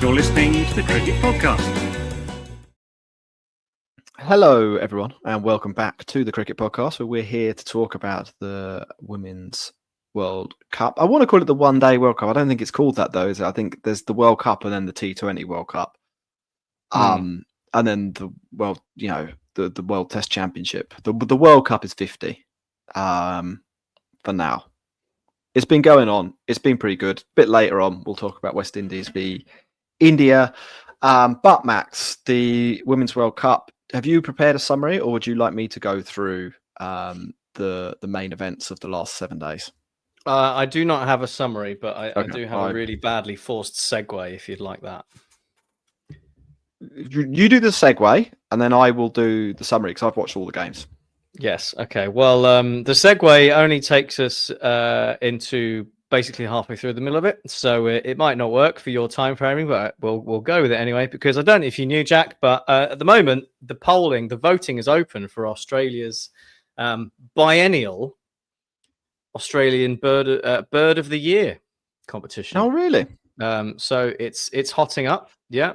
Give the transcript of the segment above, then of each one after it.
You're listening to the Cricket Podcast. Hello, everyone, and welcome back to the Cricket Podcast, where we're here to talk about the Women's World Cup. I want to call it the One Day World Cup. I don't think it's called that, though. I think there's the World Cup and then the T20 World Cup. And then the World, the World Test Championship. The World Cup is 50 for now. It's been going on. It's been pretty good. A bit later on, we'll talk about West Indies v India. But Max, the Women's World Cup, have you prepared a summary, or would you like me to go through the main events of the last 7 days? I do not have a summary, but I do have a really badly forced segue if you'd like that. You do the segue, and then I will do the summary because I've watched all the games. Yes. Okay. Well, the segue only takes us into basically halfway through the middle of it, so it might not work for your time framing, but we'll go with it anyway. Because I don't know if you knew, Jack, but at the moment the voting is open for Australia's biennial Australian Bird of the Year competition. Oh, really? So it's hotting up. Yeah.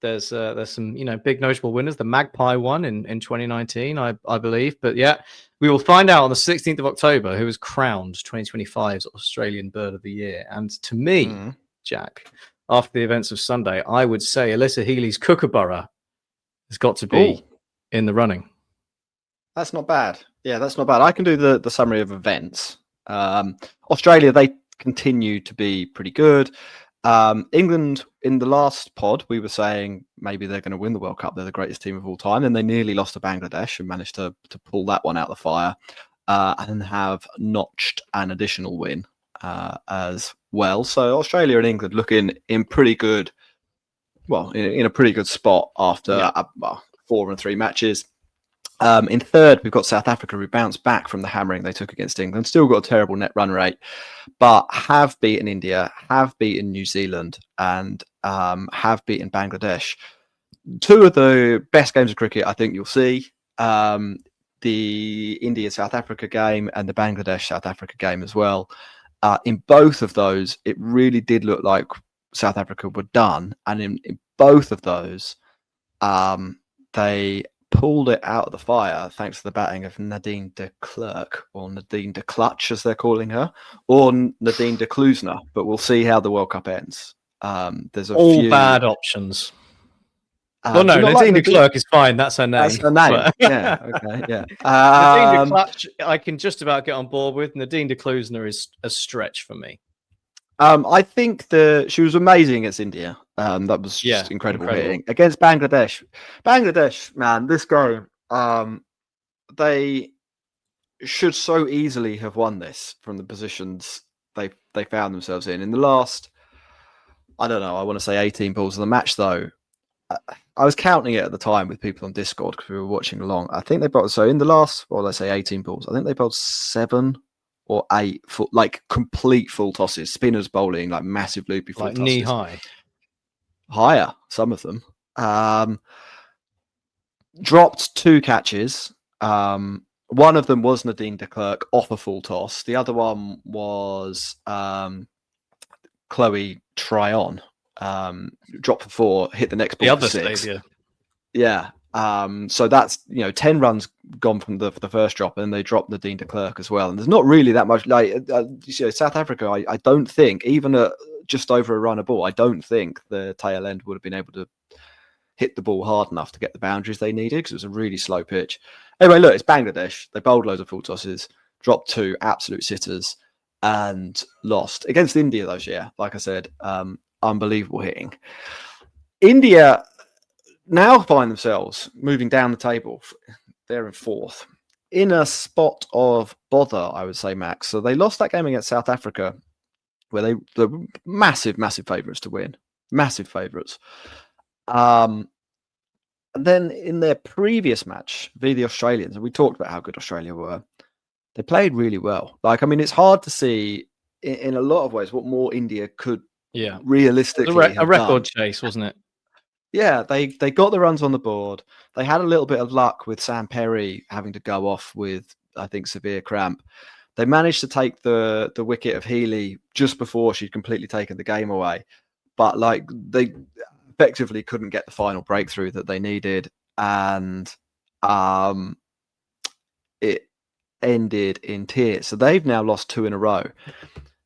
There's some big notable winners. The Magpie won in 2019, I believe. But yeah, we will find out on the 16th of October who was crowned 2025's Australian Bird of the Year. And to me, Jack, after the events of Sunday, I would say Alyssa Healy's Kookaburra has got to be in the running. That's not bad. Yeah, that's not bad. I can do the summary of events. Australia, they continue to be pretty good. England, in the last pod, we were saying maybe they're going to win the World Cup. They're the greatest team of all time. And they nearly lost to Bangladesh and managed to pull that one out of the fire and have notched an additional win as well. So Australia and England looking in pretty good, in a pretty good spot after 4 and 3 matches. In third, we've got South Africa, who bounced back from the hammering they took against England. Still got a terrible net run rate, but have beaten India, have beaten New Zealand, and have beaten Bangladesh. 2 of the best games of cricket I think you'll see. The India-South Africa game and the Bangladesh-South Africa game as well. In both of those, it really did look like South Africa were done. And in both of those, they pulled it out of the fire thanks to the batting of Nadine de Klerk, or Nadine de Clutch as they're calling her, or Nadine de Klerk. But we'll see how the World Cup ends. There's all few bad options. Well, no, Nadine de Klerk is fine. That's her name. That's her name. Yeah. Okay. Yeah. Nadine de Clutch, I can just about get on board with. Nadine de Klerk is a stretch for me. I think she was amazing against India. That was just incredible hitting against Bangladesh. Bangladesh, man, this game, they should so easily have won this from the positions they found themselves in the last. I don't know. I want to say 18 balls of the match, though. I was counting it at the time with people on Discord because we were watching along. I think they bowled in the last, let's say 18 balls. I think they bowled 7 or 8 complete full tosses, spinners bowling like massive loopy full tosses, knee high, higher. Some of them dropped 2 catches. One of them was Nadine de Klerk off a full toss. The other one was Chloe Tryon, dropped for 4, hit the next ball. The other for 6. Stadia. Yeah. So that's 10 runs gone from the first drop, and they dropped Nadine de Klerk as well. And there's not really that much South Africa. I don't think even at just over a run a ball, I don't think the tail end would have been able to hit the ball hard enough to get the boundaries they needed because it was a really slow pitch. Anyway, look, it's Bangladesh. They bowled loads of full tosses, dropped 2 absolute sitters, and lost against India. Those like I said, unbelievable hitting. India now find themselves moving down the table. They're in 4th, in a spot of bother, I would say, Max. So they lost that game against South Africa, where they're massive favourites to win. Massive favourites. And then in their previous match, via the Australians, and we talked about how good Australia were, they played really well. It's hard to see in a lot of ways what more India could realistically a record chase, wasn't it? Yeah, they got the runs on the board. They had a little bit of luck with Sam Perry having to go off with, I think, severe cramp. They managed to take the wicket of Healy just before she'd completely taken the game away. but like they effectively couldn't get the final breakthrough that they needed, and it ended in tears. So they've now lost 2 in a row.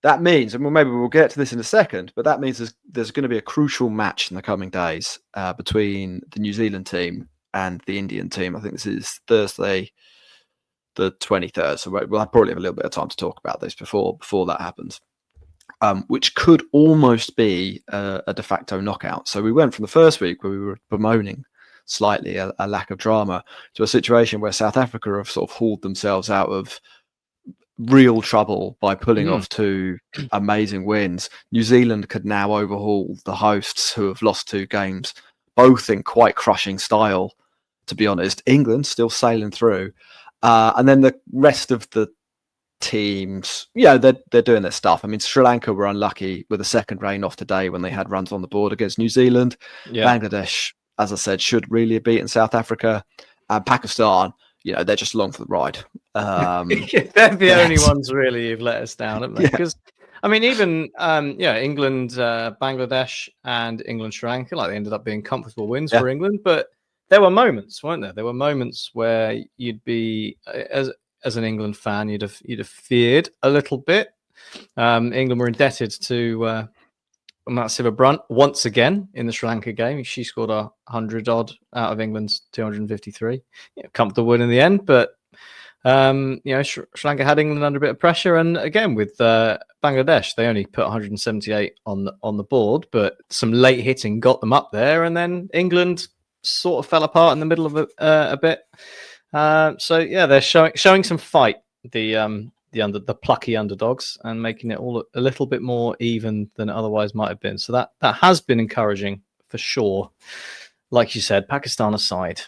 That means, and maybe we'll get to this in a second, but that means there's going to be a crucial match in the coming days between the New Zealand team and the Indian team. I think this is Thursday, the 23rd. So we'll probably have a little bit of time to talk about this before that happens, which could almost be a de facto knockout. So we went from the first week where we were bemoaning slightly a lack of drama to a situation where South Africa have sort of hauled themselves out of real trouble by pulling off 2 amazing wins. New Zealand could now overhaul the hosts, who have lost 2 games, both in quite crushing style, to be honest. England still sailing through. And then the rest of the teams, they're doing their stuff. I mean, Sri Lanka were unlucky with a second rain off today when they had runs on the board against New Zealand. Bangladesh, as I said, should really have beaten South Africa. And Pakistan, they're just along for the ride. They're the only ones really who've let us down, haven't they? Because I mean, even England, Bangladesh, and England, Sri Lanka, like they ended up being comfortable wins for England. But there were moments, weren't there? There were moments where you'd be, as an England fan, you'd have feared a little bit. England were indebted to Matsiva Brunt once again in the Sri Lanka game. She scored 100 odd out of England's 253. Comfortable win in the end, but Sri Lanka had England under a bit of pressure, and again with Bangladesh, they only put 178 on the board, but some late hitting got them up there, and then England sort of fell apart in the middle of a bit. So they're showing some fight. The plucky underdogs, and making it all a little bit more even than it otherwise might have been. So that has been encouraging for sure. Like you said, Pakistan aside,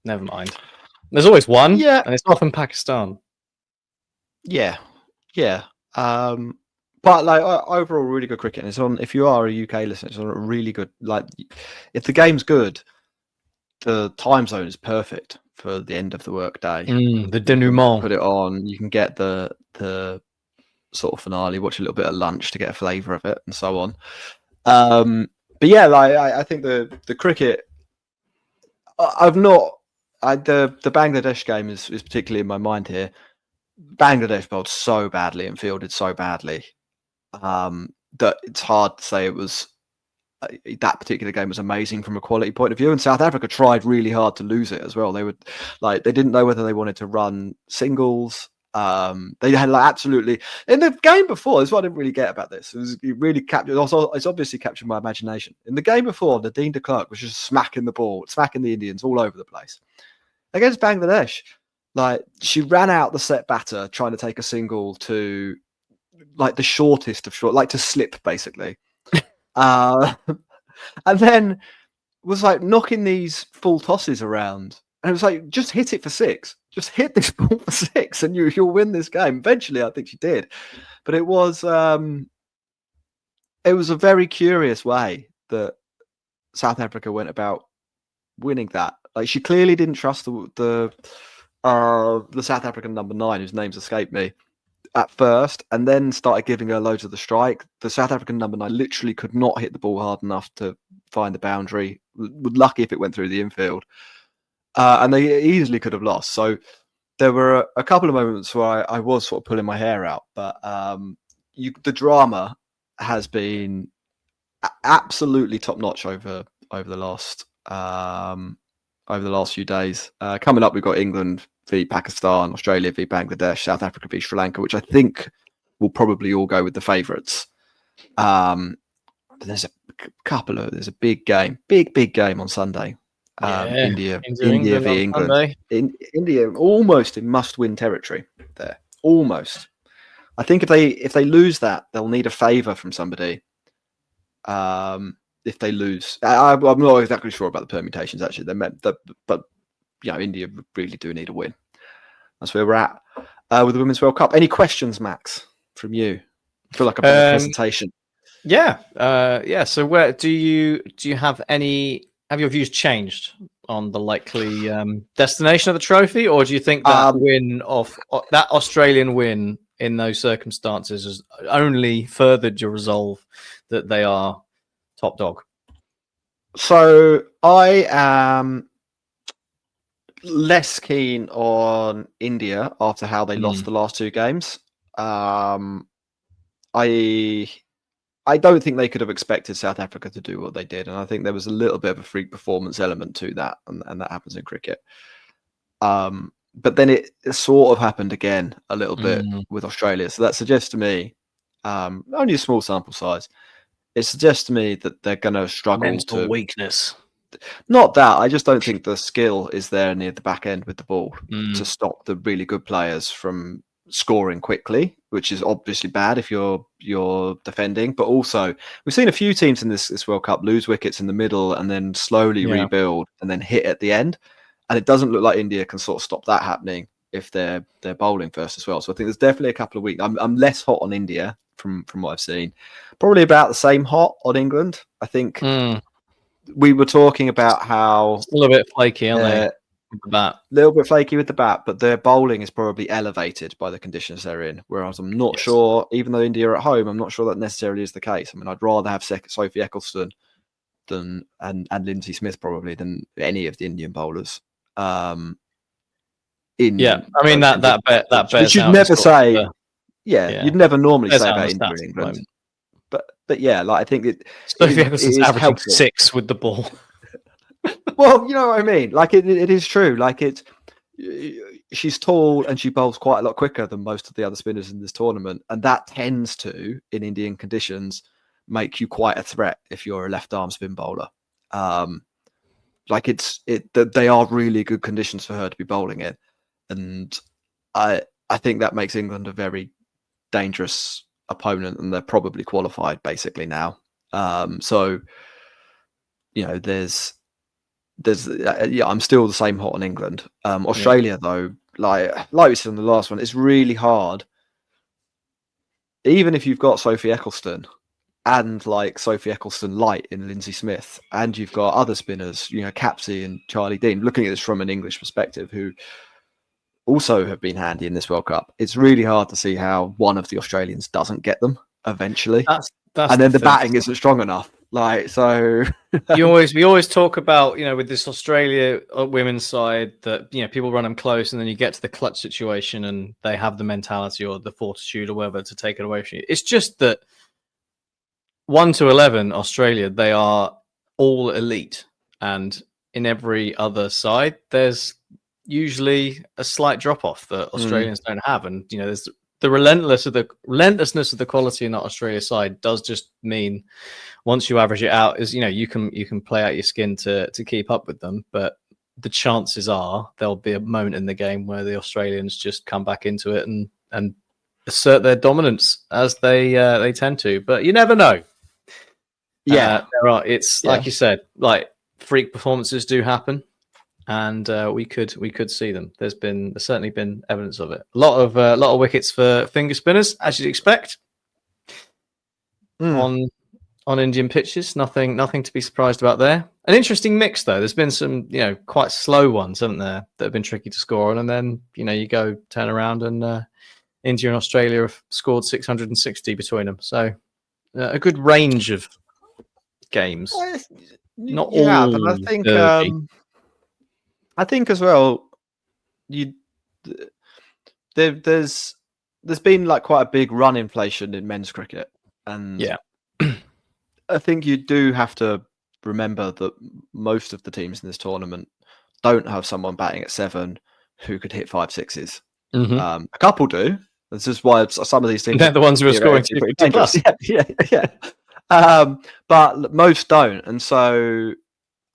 never mind. There's always one, and it's often Pakistan. Yeah. But like overall, really good cricket. And it's on. If you are a UK listener, it's on a really good. Like, if the game's good, the time zone is perfect for the end of the work day. The denouement. Put it on. You can get the sort of finale. Watch a little bit at lunch to get a flavour of it, and so on. But yeah, like I think the cricket. The Bangladesh game is particularly in my mind here. Bangladesh bowled so badly and fielded so badly that it's hard to say it was that particular game was amazing from a quality point of view. And South Africa tried really hard to lose it as well. They didn't know whether they wanted to run singles. They had absolutely in the game before. This is what I didn't really get about this. It really captured. Also, it's obviously captured my imagination. In the game before, Nadine de Klerk was just smacking the ball, smacking the Indians all over the place. Against Bangladesh, she ran out the set batter trying to take a single to the shortest of short, to slip basically, and then was knocking these full tosses around, and it was just hit it for 6. Just hit this ball for 6 and you'll win this game. Eventually, I think she did. But it was a very curious way that South Africa went about winning that. She clearly didn't trust the South African number 9, whose name's escaped me, at first, and then started giving her loads of the strike. The South African number 9 literally could not hit the ball hard enough to find the boundary. Lucky if it went through the infield. And they easily could have lost. So there were a couple of moments where I was sort of pulling my hair out. But the drama has been absolutely top notch over the last few days. Coming up, we've got England v Pakistan, Australia v Bangladesh, South Africa v Sri Lanka, which I think will probably all go with the favourites. There's a big game on Sunday. India v England. India almost in must-win territory there. Almost. I think if they lose that, they'll need a favour from somebody. If they lose, I'm not exactly sure about the permutations. Actually, but India really do need a win. That's where we're at with the Women's World Cup. Any questions, Max, from you? I feel like I've done a presentation. So where do you have any? Have your views changed on the likely destination of the trophy, or do you think that that Australian win in those circumstances has only furthered your resolve that they are top dog? So I am less keen on India after how they lost the last two games. I don't think they could have expected South Africa to do what they did, and I think there was a little bit of a freak performance element to that, and that happens in cricket. But then it sort of happened again a little bit with Australia, so that suggests to me, only a small sample size, it suggests to me that they're going to struggle Mental weakness. Not that, I just don't think the skill is there near the back end with the ball to stop the really good players from scoring quickly, which is obviously bad if you're defending. But also, we've seen a few teams in this World Cup lose wickets in the middle and then slowly rebuild and then hit at the end. And it doesn't look like India can sort of stop that happening if they're bowling first as well. So I think there's definitely a couple of weeks. I'm less hot on India from what I've seen. Probably about the same hot on England. I think we were talking about how still a bit flaky, aren't they? With the bat. A little bit flaky with the bat, but their bowling is probably elevated by the conditions they're in. Whereas I'm not sure, even though India are at home, I'm not sure that necessarily is the case. I mean, I'd rather have Sophie Ecclestone and Lindsay Smith probably than any of the Indian bowlers. I mean that Which you'd never say. You'd never normally say about India and England. But yeah, like I think Sophie Ecclestone's averaging helpful. 6 with the ball. Well, you know what I mean. Like it is true. Like she's tall and she bowls quite a lot quicker than most of the other spinners in this tournament, and that tends to, in Indian conditions, make you quite a threat if you're a left arm spin bowler. They are really good conditions for her to be bowling in, and I think that makes England a very dangerous opponent, and they're probably qualified basically now. So you know, there's I'm still the same hot on England. Australia though, like we said in the last one, it's really hard. Even if you've got Sophie Ecclestone and like Sophie Ecclestone light in Lindsay Smith, and you've got other spinners, you know, Capsey and Charlie Dean, looking at this from an English perspective, who also have been handy in this World Cup, it's really hard to see how one of the Australians doesn't get them eventually. And then the batting isn't strong enough. Like, so we always talk about, you know, with this Australia women's side that, you know, people run them close and then you get to the clutch situation and they have the mentality or the fortitude or whatever to take it away from you. It's just that 1 to 11 Australia, they are all elite, and in every other side there's usually a slight drop off that Australians don't have. And, you know, there's the relentlessness of the quality in that Australia side does just mean once you average it out, is, you know, you can play out your skin to keep up with them, but the chances are there'll be a moment in the game where the Australians just come back into it and assert their dominance as they tend to. But you never know. Like you said, like freak performances do happen, and we could see them. There's certainly been evidence of it. A lot of wickets for finger spinners, as you'd expect. On Indian pitches, nothing to be surprised about there. An interesting mix though. There's been some, you know, quite slow ones, haven't there, that have been tricky to score on, and then, you know, you go turn around and India and Australia have scored 660 between them. So a good range of games. Not all. But I think as well, there's been like quite a big run inflation in men's cricket, and I think you do have to remember that most of the teams in this tournament don't have someone batting at 7 who could hit 5 6s. A couple do. This is why some of these teams, they're the ones who are scoring 250 plus. But most don't, and so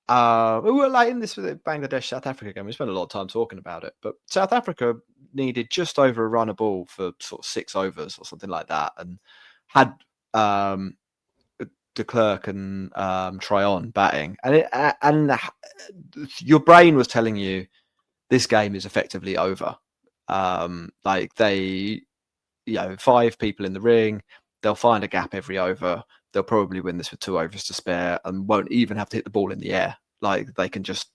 we were like in this Bangladesh South Africa game. We spent a lot of time talking about it, but South Africa needed just over a run a ball for sort of 6 overs or something like that, and had de Klerk and Tryon batting, and your brain was telling you this game is effectively over. Like they, you know, 5 people in the ring, they'll find a gap every over. They'll probably win this with 2 overs to spare and won't even have to hit the ball in the air. Like they can just,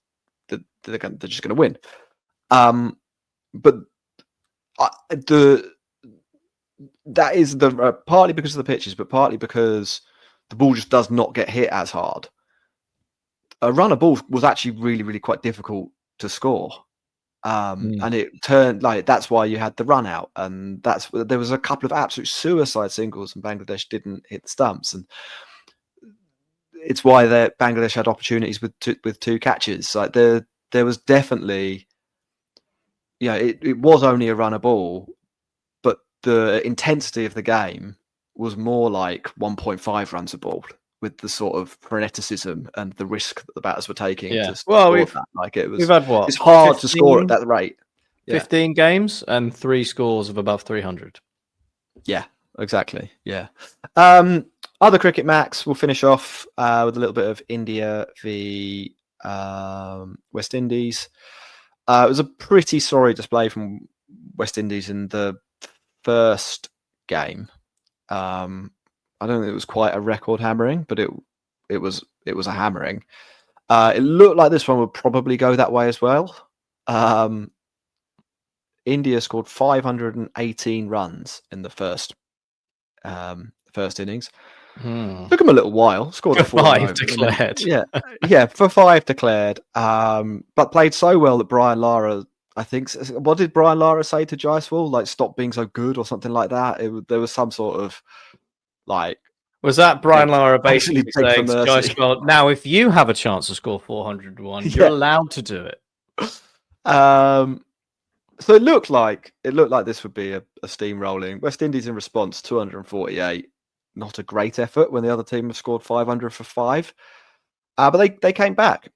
they're just going to win. But that is partly because of the pitches, but partly because the ball just does not get hit as hard. A runner ball was actually really, really quite difficult to score. And it turned like that's why you had the run out, and there was a couple of absolute suicide singles, and Bangladesh didn't hit the stumps, and it's why Bangladesh had opportunities with two catches. Like there was definitely, it was only a runner ball, but the intensity of the game was more like 1.5 runs a ball, with the sort of freneticism and the risk that the batters were taking. Yeah. We've had what? It's hard 15, to score at that rate. 15 games and 3 scores of above 300. Yeah, exactly. Yeah. Other cricket, Max, we'll finish off with a little bit of India v West Indies. It was a pretty sorry display from West Indies in the first game. I don't think it was quite a record hammering, but it was a hammering. It looked like this one would probably go that way as well. India scored 518 runs in the first innings. Took them a little while. Scored For a 5 declared. For 5 declared. But played so well that Brian Lara, I think, what did Brian Lara say to Jaiswal? Like, stop being so good or something like that. There was some sort of like. Was that Brian Lara basically saying to Jaiswal, now if you have a chance to score 401, you're allowed to do it? So it looked like this would be a steamrolling. West Indies in response, 248. Not a great effort when the other team have scored 500 for 5. But they came back.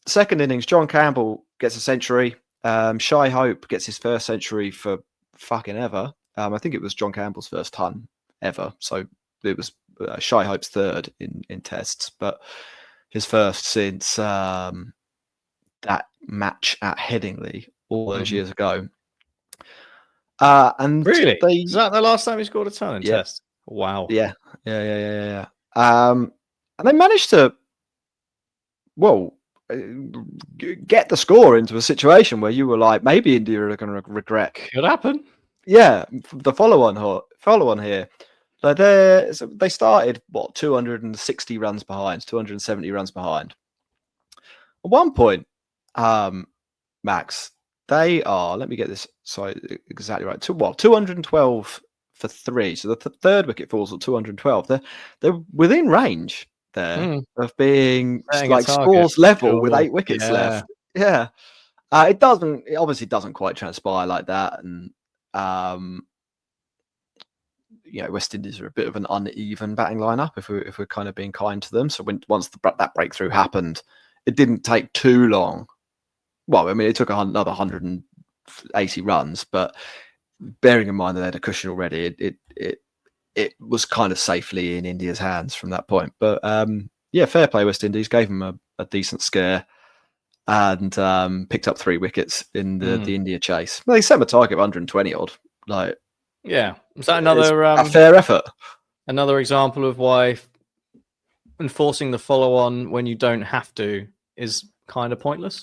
Second innings, John Campbell gets a century. Shai Hope gets his first century for fucking ever. I think it was John Campbell's first ton ever. So it was Shai Hope's third in tests, but his first since that match at Headingley all those years ago. And really, is that the last time he scored a ton in tests? Wow. Yeah. And they managed to, get the score into a situation where you were like, maybe India are going to regret. Could happen. Yeah, the follow-on here. So they started 260 runs behind, 270 runs behind. At one point, Max, they are. Let me get this exactly right. 212 for 3. So the third wicket falls at 212. They're within range there of being like scores level with 8 wickets left. Yeah, it obviously doesn't quite transpire like that, and West Indies are a bit of an uneven batting lineup if we're kind of being kind to them. So once that breakthrough happened, it didn't take too long. Well, I mean, it took another 180 runs, but bearing in mind that they had a cushion already, it was kind of safely in India's hands from that point. But fair play West Indies, gave them a decent scare and picked up 3 wickets in the India chase. Well, they set a target of 120 odd. Like, yeah, is that another a fair effort? Another example of why enforcing the follow-on when you don't have to is kind of pointless.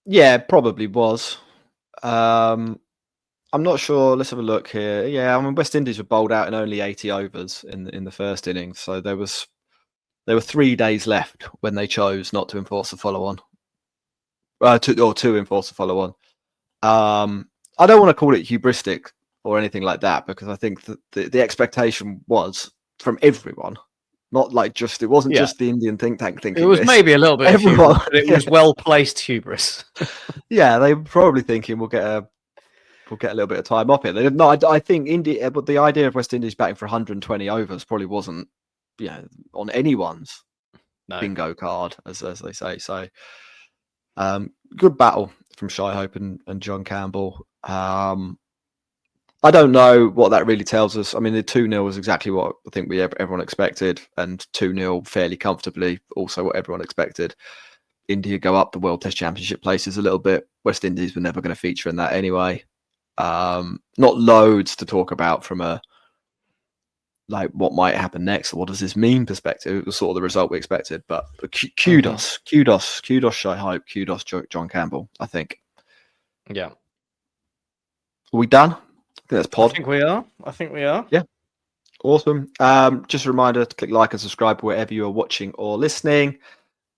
Yeah, probably was. I'm not sure. Let's have a look here. Yeah, I mean, West Indies were bowled out in only 80 overs in the first innings, so there were 3 days left when they chose not to enforce the follow-on, to enforce the follow-on. I don't want to call it hubristic or anything like that, because I think that the expectation was from everyone, not like it wasn't just the Indian think tank thinking. It was maybe a little bit everyone, hubris, but it was well-placed hubris. Yeah, they were probably thinking we'll get a little bit of time off it. I think India, but the idea of West Indies batting for 120 overs probably wasn't, on anyone's bingo card, as they say. So, good battle from Shai Hope and John Campbell. I don't know what that really tells us. I mean, the 2-0 was exactly what I think everyone expected, and 2-0 fairly comfortably, also what everyone expected. India go up the World Test Championship places a little bit. West Indies were never going to feature in that anyway. Not loads to talk about from a what might happen next, or what does this mean perspective. It was sort of the result we expected, but kudos Shai Hope, kudos John Campbell, I think. Yeah. Are we done? I think that's pod. I think we are. Yeah. Awesome. Just a reminder to click like and subscribe wherever you are watching or listening.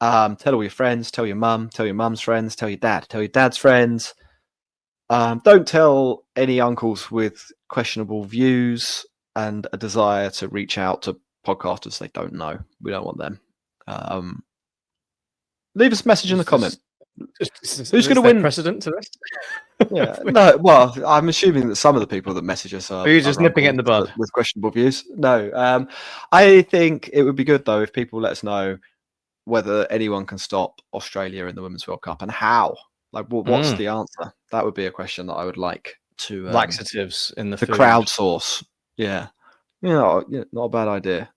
Tell all your friends, tell your mum, tell your mum's friends, tell your dad, tell your dad's friends. Don't tell any uncles with questionable views and a desire to reach out to podcasters they don't know. We don't want them. Leave us a message in the comment. Who's going to win? Precedent to this? Yeah, no. Well, I'm assuming that some of the people that message us are you just nipping it in the bud with questionable views. No, I think it would be good though if people let us know whether anyone can stop Australia in the Women's World Cup and how. Like, what's the answer? That would be a question that I would like to laxatives in the food. Crowdsource. Yeah, not a bad idea.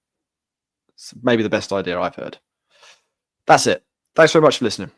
It's maybe the best idea I've heard. That's it. Thanks very much for listening.